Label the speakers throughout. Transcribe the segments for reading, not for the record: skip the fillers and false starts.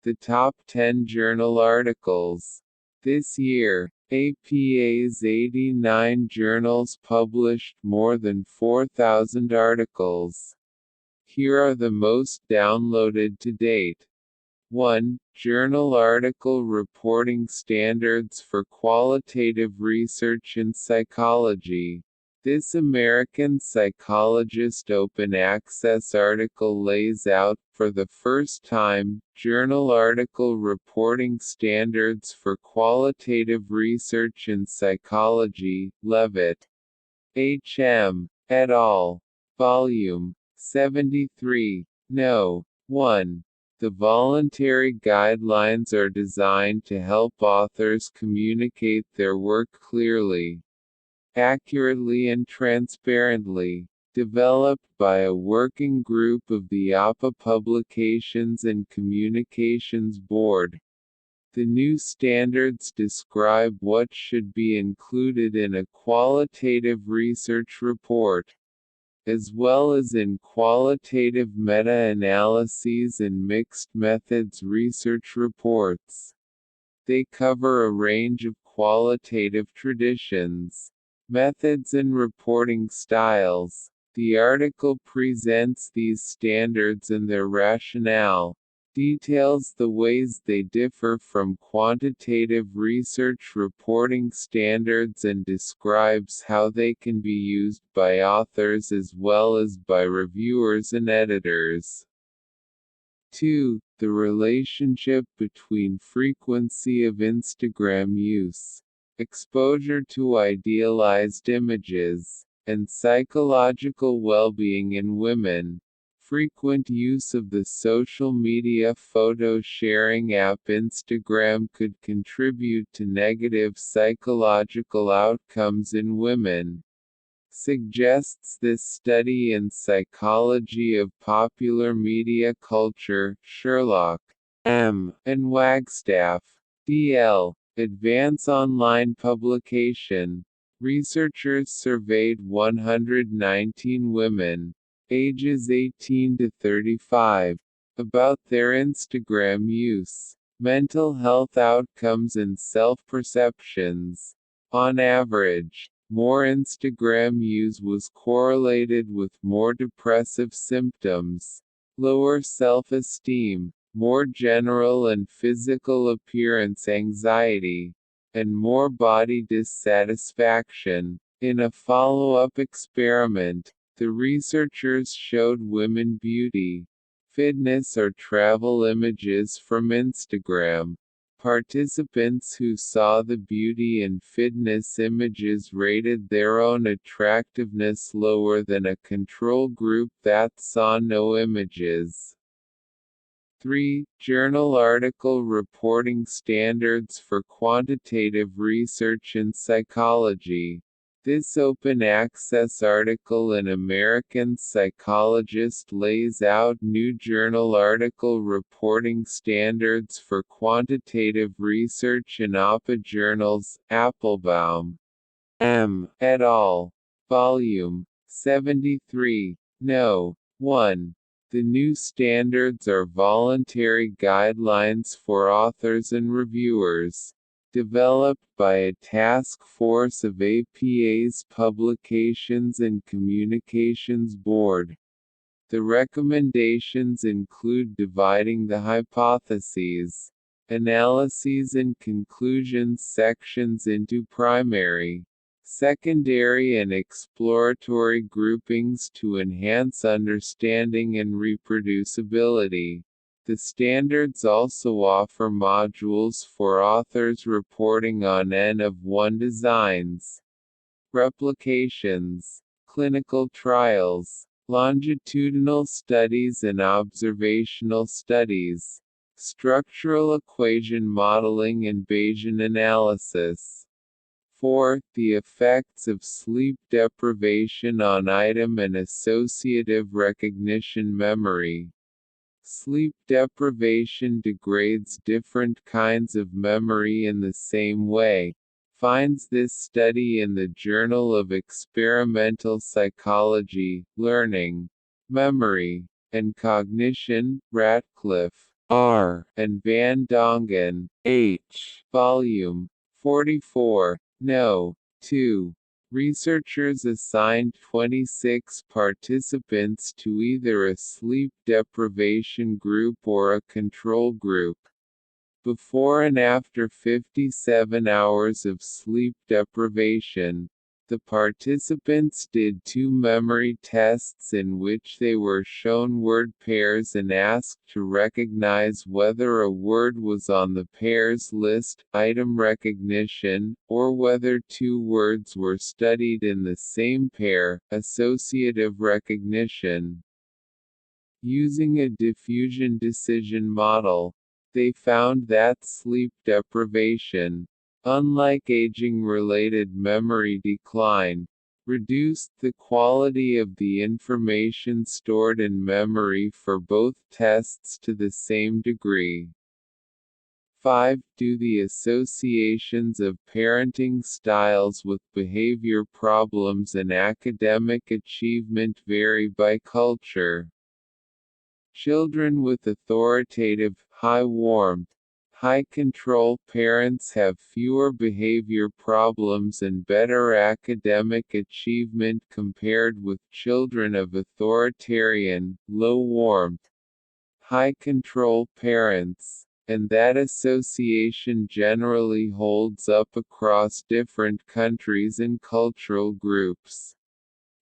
Speaker 1: The top 10 journal articles. This year, APA's 89 journals published more than 4,000 articles. Here are the most downloaded to date. 1. Journal Article Reporting Standards for Qualitative Research in Psychology. This American Psychologist open access article lays out, for the first time, journal article reporting standards for qualitative research in psychology. Levitt, H.M. et al. Volume 73. No. 1. The voluntary guidelines are designed to help authors communicate their work clearly, accurately and transparently, developed by a working group of the APA Publications and Communications Board. The new standards describe what should be included in a qualitative research report, as well as in qualitative meta-analyses and mixed methods research reports. They cover a range of qualitative traditions, methods and reporting styles. The article presents these standards and their rationale, details the ways they differ from quantitative research reporting standards and describes how they can be used by authors as well as by reviewers and editors. 2. The relationship between frequency of Instagram use, exposure to idealized images, and psychological well-being in women. Frequent use of the social media photo sharing app Instagram could contribute to negative psychological outcomes in women, suggests this study in Psychology of Popular Media Culture. Sherlock, M. and Wagstaff, D.L. Advance Online Publication. Researchers surveyed 119 women, ages 18 to 35, about their Instagram use, mental health outcomes and self-perceptions. On average, more Instagram use was correlated with more depressive symptoms, lower self-esteem, more general and physical appearance anxiety, and more body dissatisfaction. In a follow-up experiment, the researchers showed women beauty, fitness or travel images from Instagram. Participants who saw the beauty and fitness images rated their own attractiveness lower than a control group that saw no images. 3. Journal Article Reporting Standards for Quantitative Research in Psychology. This open-access article in American Psychologist lays out new journal article reporting standards for quantitative research in APA journals. Applebaum, M. et al. Volume 73. No. 1. The new standards are voluntary guidelines for authors and reviewers, developed by a task force of APA's Publications and Communications Board. The recommendations include dividing the hypotheses, analyses and conclusions sections into primary, secondary and exploratory groupings to enhance understanding and reproducibility. The standards also offer modules for authors reporting on N-of-1 designs, replications, clinical trials, longitudinal studies and observational studies, structural equation modeling and Bayesian analysis. 4. The effects of sleep deprivation on item and associative recognition memory. Sleep deprivation degrades different kinds of memory in the same way, finds this study in the Journal of Experimental Psychology, Learning, Memory, and Cognition, Radcliffe, R. and Van Dongen, H. Volume 44. No. 2. Researchers assigned 26 participants to either a sleep deprivation group or a control group. Before and after 57 hours of sleep deprivation, the participants did 2 memory tests in which they were shown word pairs and asked to recognize whether a word was on the pairs list, item recognition, or whether 2 words were studied in the same pair, associative recognition. Using a diffusion decision model, they found that sleep deprivation, unlike aging-related memory decline, reduced the quality of the information stored in memory for both tests to the same degree. 5. Do the associations of parenting styles with behavior problems and academic achievement vary by culture? Children with authoritative, high warmth, high control parents have fewer behavior problems and better academic achievement compared with children of authoritarian, low warmth, high control parents, and that association generally holds up across different countries and cultural groups.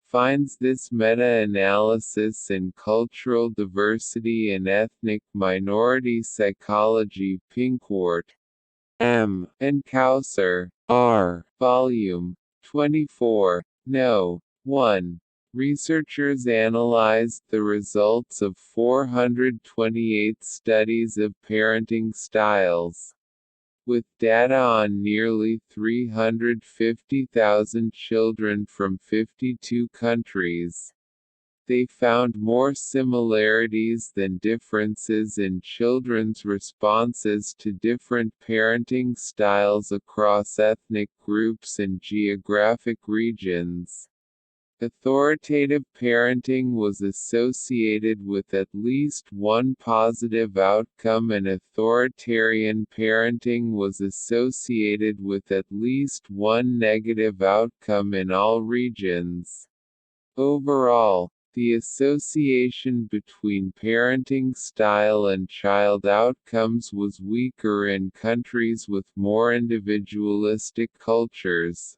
Speaker 1: Finds this meta-analysis in Cultural Diversity and Ethnic Minority Psychology Pinkwart, M. and Kauser, R. Volume 24. No. 1. Researchers analyzed the results of 428 studies of parenting styles, with data on nearly 350,000 children from 52 countries. They found more similarities than differences in children's responses to different parenting styles across ethnic groups and geographic regions. Authoritative parenting was associated with at least one positive outcome and authoritarian parenting was associated with at least one negative outcome in all regions. Overall, the association between parenting style and child outcomes was weaker in countries with more individualistic cultures.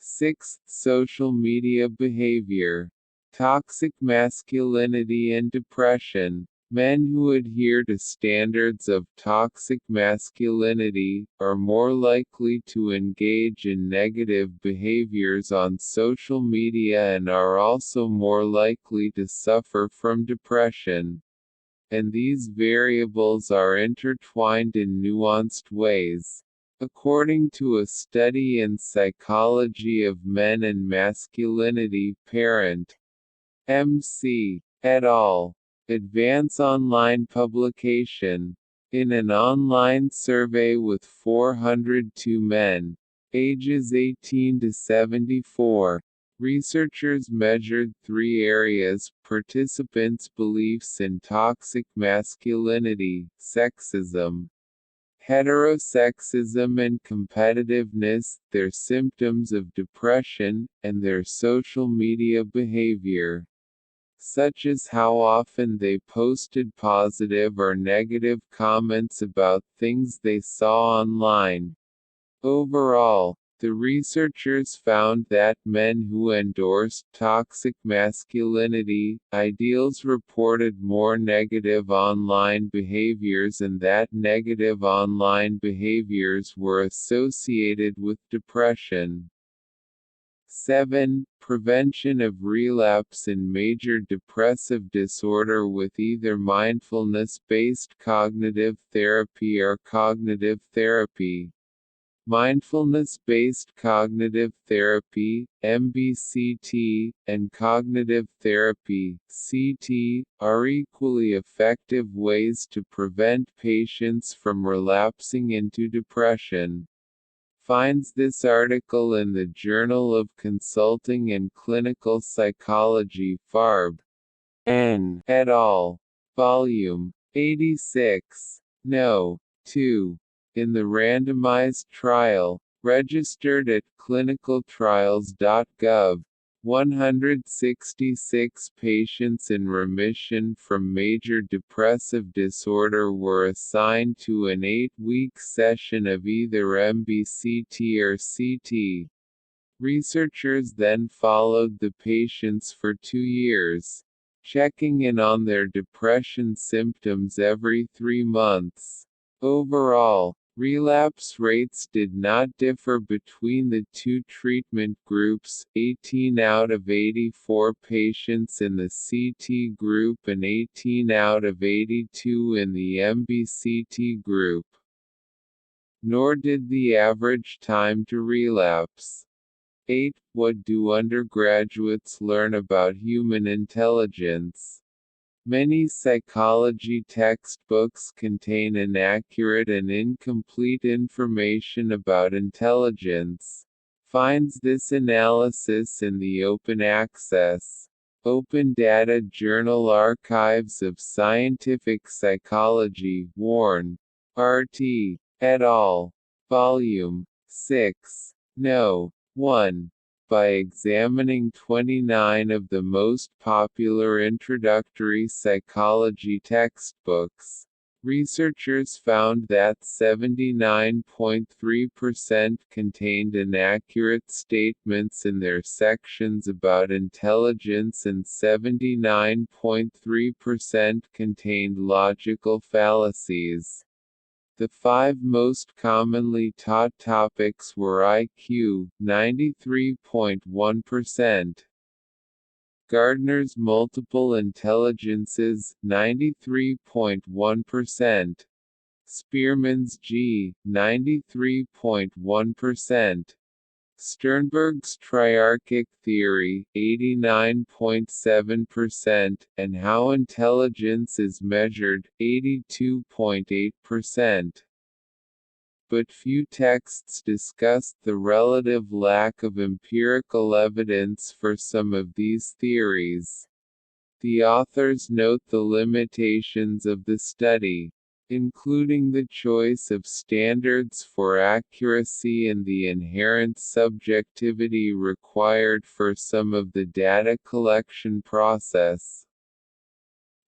Speaker 1: 6. Social media behavior. Toxic masculinity and depression. Men who adhere to standards of toxic masculinity are more likely to engage in negative behaviors on social media and are also more likely to suffer from depression. And these variables are intertwined in nuanced ways. According to a study in Psychology of Men and Masculinity, Parent, M.C. et al. Advance Online publication, in an online survey with 402 men, ages 18 to 74, researchers measured 3 areas: participants' beliefs in toxic masculinity, sexism, heterosexism and competitiveness, their symptoms of depression, and their social media behavior, such as how often they posted positive or negative comments about things they saw online. Overall, the researchers found that men who endorsed toxic masculinity ideals reported more negative online behaviors and that negative online behaviors were associated with depression. 7. Prevention of relapse in major depressive disorder with either mindfulness-based cognitive therapy or cognitive therapy. Mindfulness-based cognitive therapy, MBCT, and cognitive therapy, CT, are equally effective ways to prevent patients from relapsing into depression. Finds this article in the Journal of Consulting and Clinical Psychology, Farb. N. et al. Volume 86. No. 2. In the randomized trial, registered at clinicaltrials.gov, 166 patients in remission from major depressive disorder were assigned to an 8-week session of either MBCT or CT. Researchers then followed the patients for 2 years, checking in on their depression symptoms every 3 months. Overall, relapse rates did not differ between the two treatment groups, 18 out of 84 patients in the CT group and 18 out of 82 in the MBCT group. Nor did the average time to relapse. 8. What do undergraduates learn about human intelligence? Many psychology textbooks contain inaccurate and incomplete information about intelligence. Finds this analysis in the Open Access, Open Data Journal Archives of Scientific Psychology, Warren, R.T. et al. Volume 6. No. 1. By examining 29 of the most popular introductory psychology textbooks, researchers found that 79.3% contained inaccurate statements in their sections about intelligence and 79.3% contained logical fallacies. The 5 most commonly taught topics were IQ, 93.1%, Gardner's multiple intelligences, 93.1%, Spearman's G, 93.1%, Sternberg's triarchic theory, 89.7%, and how intelligence is measured, 82.8%. But few texts discussed the relative lack of empirical evidence for some of these theories. The authors note the limitations of the study, including the choice of standards for accuracy and the inherent subjectivity required for some of the data collection process.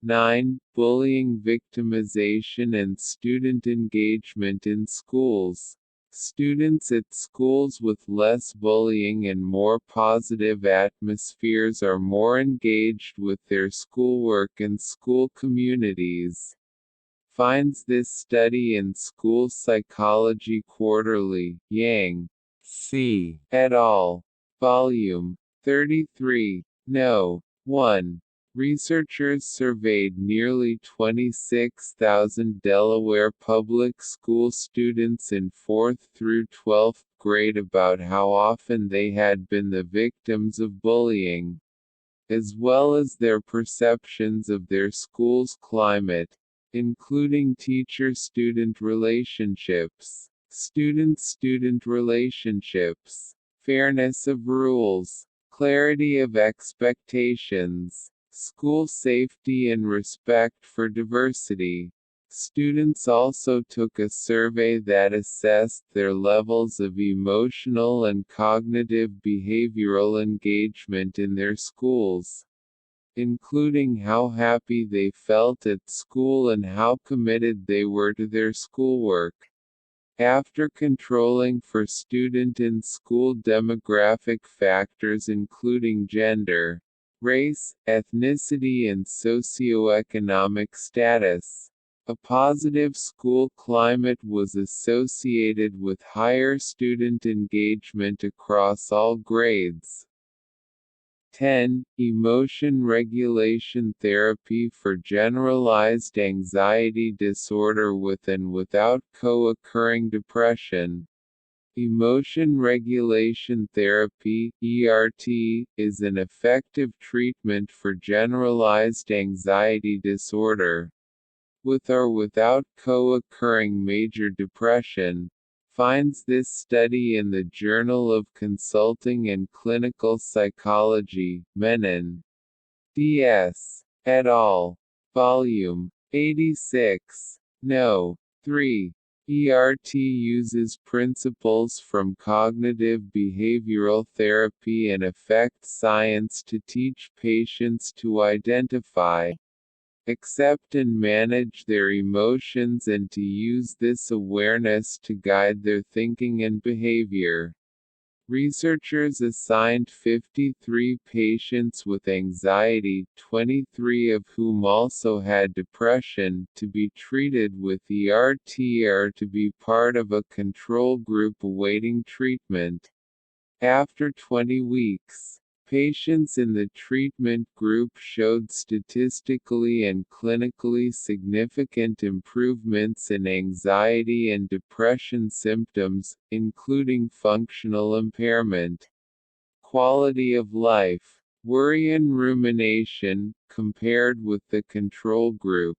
Speaker 1: 9. Bullying, victimization and student engagement in schools. Students at schools with less bullying and more positive atmospheres are more engaged with their schoolwork and school communities. Finds this study in School Psychology Quarterly, Yang, C. et al. Volume 33. No. 1. Researchers surveyed nearly 26,000 Delaware public school students in 4th through 12th grade about how often they had been the victims of bullying, as well as their perceptions of their school's climate, including teacher-student relationships, student-student relationships, fairness of rules, clarity of expectations, school safety and respect for diversity. Students also took a survey that assessed their levels of emotional and cognitive behavioral engagement in their schools, including how happy they felt at school and how committed they were to their schoolwork. After controlling for student and school demographic factors including gender, race, ethnicity and socioeconomic status, a positive school climate was associated with higher student engagement across all grades. 10. Emotion regulation therapy for generalized anxiety disorder with and without co-occurring depression. Emotion regulation therapy, ERT, is an effective treatment for generalized anxiety disorder, with or without co-occurring major depression. Finds this study in the Journal of Consulting and Clinical Psychology, Menon. D.S. et al. Volume 86. No. 3. ERT uses principles from cognitive behavioral therapy and affect science to teach patients to identify, accept and manage their emotions and to use this awareness to guide their thinking and behavior. Researchers assigned 53 patients with anxiety, 23 of whom also had depression, to be treated with ERT or to be part of a control group awaiting treatment. After 20 weeks, patients in the treatment group showed statistically and clinically significant improvements in anxiety and depression symptoms, including functional impairment, quality of life, worry and rumination, compared with the control group.